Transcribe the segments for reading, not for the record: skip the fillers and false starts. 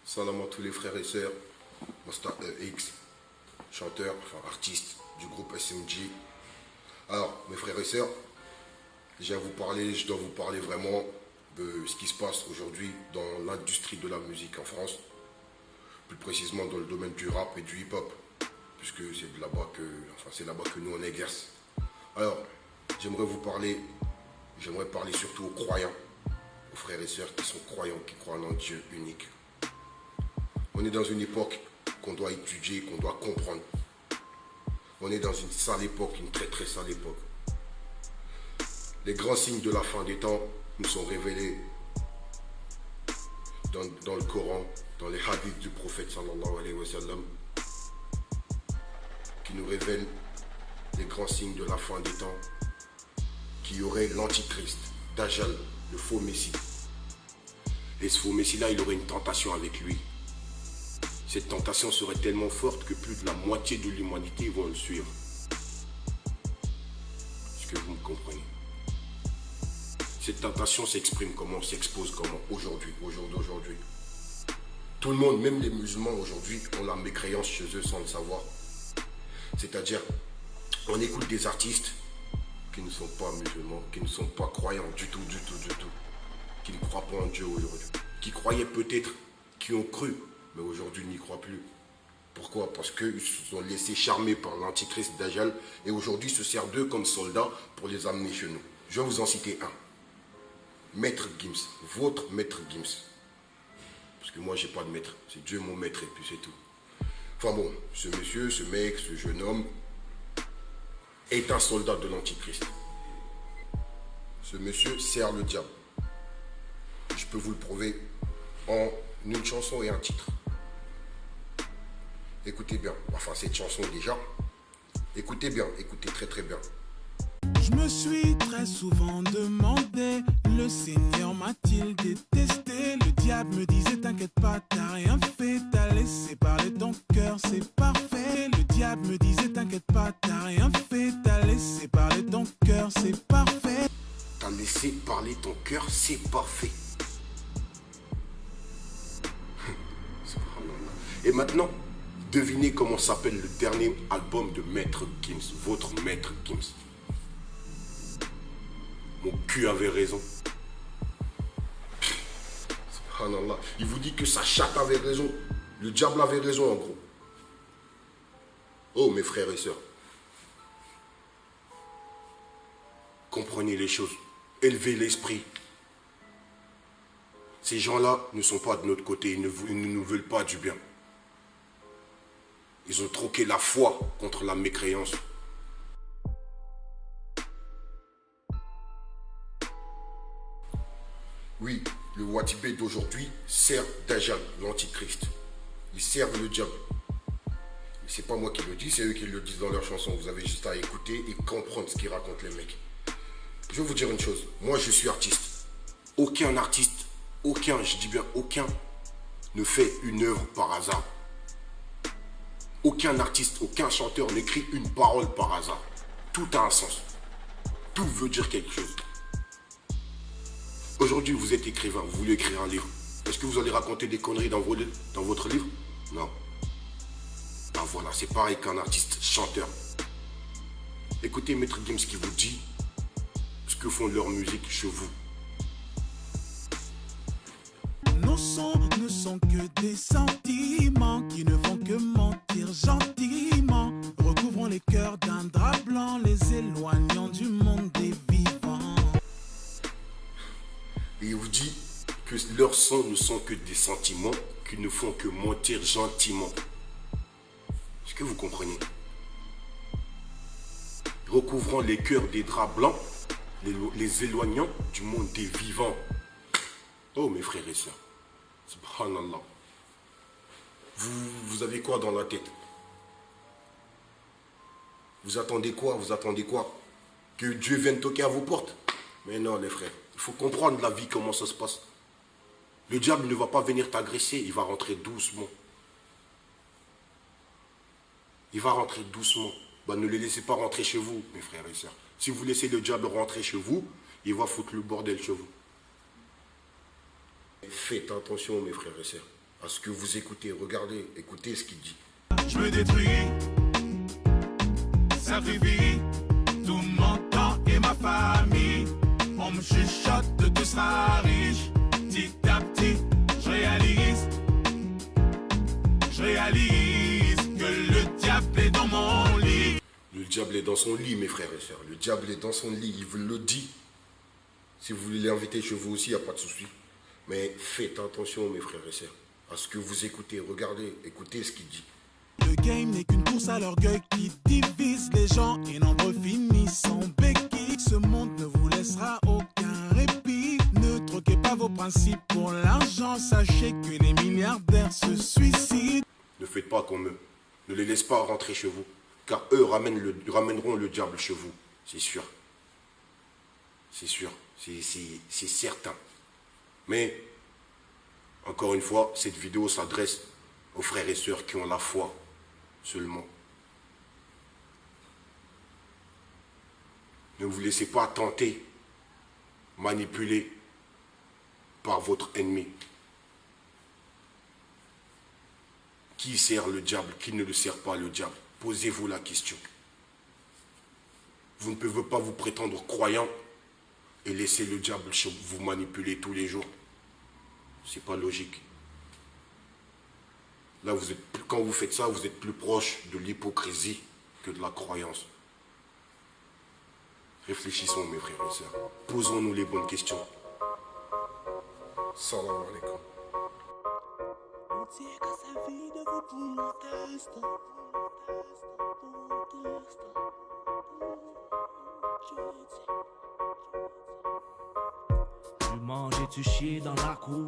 Salam à tous les frères et sœurs, Master X, chanteur, enfin artiste du groupe SMG. Alors, mes frères et sœurs, je dois vous parler vraiment de ce qui se passe aujourd'hui dans l'industrie de la musique en France, plus précisément dans le domaine du rap et du hip-hop, puisque c'est là-bas que nous on exerce. Alors, j'aimerais parler surtout aux croyants, aux frères et sœurs qui sont croyants, qui croient en un Dieu unique. On est dans une époque qu'on doit étudier, qu'on doit comprendre. On est dans une sale époque, une très très sale époque. Les grands signes de la fin des temps nous sont révélés dans le Coran, dans les hadiths du prophète sallallahu alayhi wa sallam, qui nous révèlent les grands signes de la fin des temps, qui y aurait l'antichrist, Dajjal, le faux messie. Et ce faux messie-là, il aurait une tentation avec lui. Cette tentation serait tellement forte que plus de la moitié de l'humanité vont le suivre. Est-ce que vous me comprenez? Cette tentation s'exprime comment, s'expose comment aujourd'hui, au jour d'aujourd'hui? Tout le monde, même les musulmans aujourd'hui, ont la mécréance chez eux sans le savoir. C'est-à-dire, on écoute des artistes qui ne sont pas musulmans, qui ne sont pas croyants du tout, qui ne croient pas en Dieu aujourd'hui, qui croyaient peut-être, qui ont cru, mais aujourd'hui n'y croient plus. Pourquoi? Parce qu'ils se sont laissés charmer par l'antichrist Dajjal et aujourd'hui se servent d'eux comme soldats pour les amener chez nous. Je vais vous en citer un. Maître Gims, votre Maître Gims. Parce que moi j'ai pas de maître, c'est Dieu mon maître et puis c'est tout. Enfin bon, ce monsieur, ce mec, ce jeune homme est un soldat de l'antichrist. Ce monsieur sert le diable. Je peux vous le prouver en une chanson et un titre. Écoutez bien, enfin cette chanson déjà, écoutez bien, écoutez très très bien. Je me suis très souvent demandé, le Seigneur m'a-t-il détesté? Le diable me disait t'inquiète pas, t'as rien fait, t'as laissé parler ton cœur, c'est parfait. Le diable me disait t'inquiète pas, t'as rien fait, t'as laissé parler ton cœur, c'est parfait. T'as laissé parler ton cœur, c'est parfait. Et maintenant, devinez comment s'appelle le dernier album de Maître Gims, votre Maître Gims. Mon cul avait raison. Subhanallah. Il vous dit que sa chatte avait raison. Le diable avait raison en gros. Oh mes frères et sœurs. Comprenez les choses. Élevez l'esprit. Ces gens-là ne sont pas de notre côté. Ils ne nous veulent pas du bien. Ils ont troqué la foi contre la mécréance. Oui, le Watibé d'aujourd'hui sert Dajjal, l'antichrist. Ils servent le diable. Mais c'est pas moi qui le dis, c'est eux qui le disent dans leurs chansons. Vous avez juste à écouter et comprendre ce qu'ils racontent les mecs. Je vais vous dire une chose. Moi, je suis artiste. Aucun artiste, je dis bien aucun, ne fait une œuvre par hasard. Aucun artiste, aucun chanteur n'écrit une parole par hasard. Tout a un sens. Tout veut dire quelque chose. Aujourd'hui, vous êtes écrivain, vous voulez écrire un livre. Est-ce que vous allez raconter des conneries dans votre livre? Non. Ben voilà, c'est pareil qu'un artiste chanteur. Écoutez Maître Gims qui vous dit ce que font leurs musiques chez vous. Nos sons ne sont que des sentiments qui ne font que mentir gentiment. Recouvrons les cœurs d'un drap blanc, les éloignant du monde des vivants. Et il vous dit que leurs sons ne sont que des sentiments qui ne font que mentir gentiment. Est-ce que vous comprenez? Recouvrant les cœurs des draps blancs, les éloignant du monde des vivants. Oh mes frères et sœurs, subhanallah. Vous avez quoi dans la tête? Vous attendez quoi? Vous attendez quoi? Que Dieu vienne toquer à vos portes? Mais non les frères, il faut comprendre la vie, comment ça se passe. Le diable ne va pas venir t'agresser, il va rentrer doucement. Il va rentrer doucement. Ben, ne les laissez pas rentrer chez vous, mes frères et sœurs. Si vous laissez le diable rentrer chez vous, il va foutre le bordel chez vous. Faites attention, mes frères et sœurs. À ce que vous écoutez, regardez, écoutez ce qu'il dit. Je me détruis, sacrifie tout mon temps et ma famille. On me chuchote de tu seras riche. Petit à petit, je réalise que le diable est dans mon lit. Le diable est dans son lit, mes frères et sœurs. Le diable est dans son lit, il vous le dit. Si vous voulez l'inviter chez vous aussi, il n'y a pas de souci. Mais faites attention, mes frères et sœurs, à ce que vous écoutez, regardez, écoutez ce qu'il dit. Le game n'est qu'une course à l'orgueil qui divise les gens et nombre finissent en béquille. Ce monde ne vous laissera aucun répit. Ne troquez pas vos principes pour l'argent. Sachez que les milliardaires se suicident. Ne faites pas comme eux. Ne les laissez pas rentrer chez vous. Car eux ramèneront le diable chez vous. C'est sûr. C'est sûr. C'est certain. Mais, encore une fois, cette vidéo s'adresse aux frères et sœurs qui ont la foi seulement. Ne vous laissez pas tenter, manipuler par votre ennemi. Qui sert le diable, qui ne le sert pas le diable? Posez-vous la question. Vous ne pouvez pas vous prétendre croyant et laisser le diable vous manipuler tous les jours. C'est pas logique. Là, quand vous faites ça, vous êtes plus proche de l'hypocrisie que de la croyance. Réfléchissons, mes frères et sœurs. Posons-nous les bonnes questions. Salam alaikum. Tu manges et tu chies dans la cour.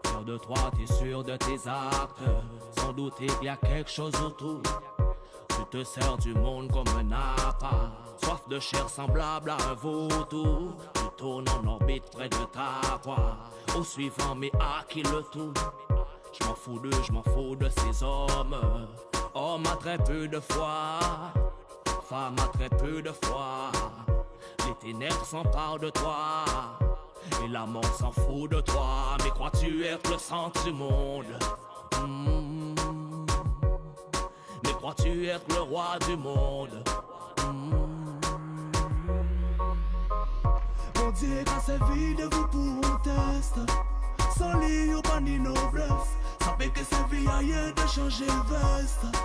Sûr de toi, t'es sûr de tes actes. Sans douter qu'il y a quelque chose autour. Tu te sers du monde comme un appât. Soif de chair semblable à un vautour. Tu tournes en orbite près de ta voix. Au suivant, mais à qui le tout? Je m'en fous de ces hommes. Homme a très peu de foi. Femme a très peu de foi. Les ténèbres s'emparent de toi. Et la mort s'en fout de toi. Mais crois-tu être le centre du monde? Mais crois-tu être le roi du monde? Mon Dieu, quand c'est vide, vous pour un test. Sans lit, ou pas ni nos bluffs. Savez que c'est vie ailleurs de changer veste.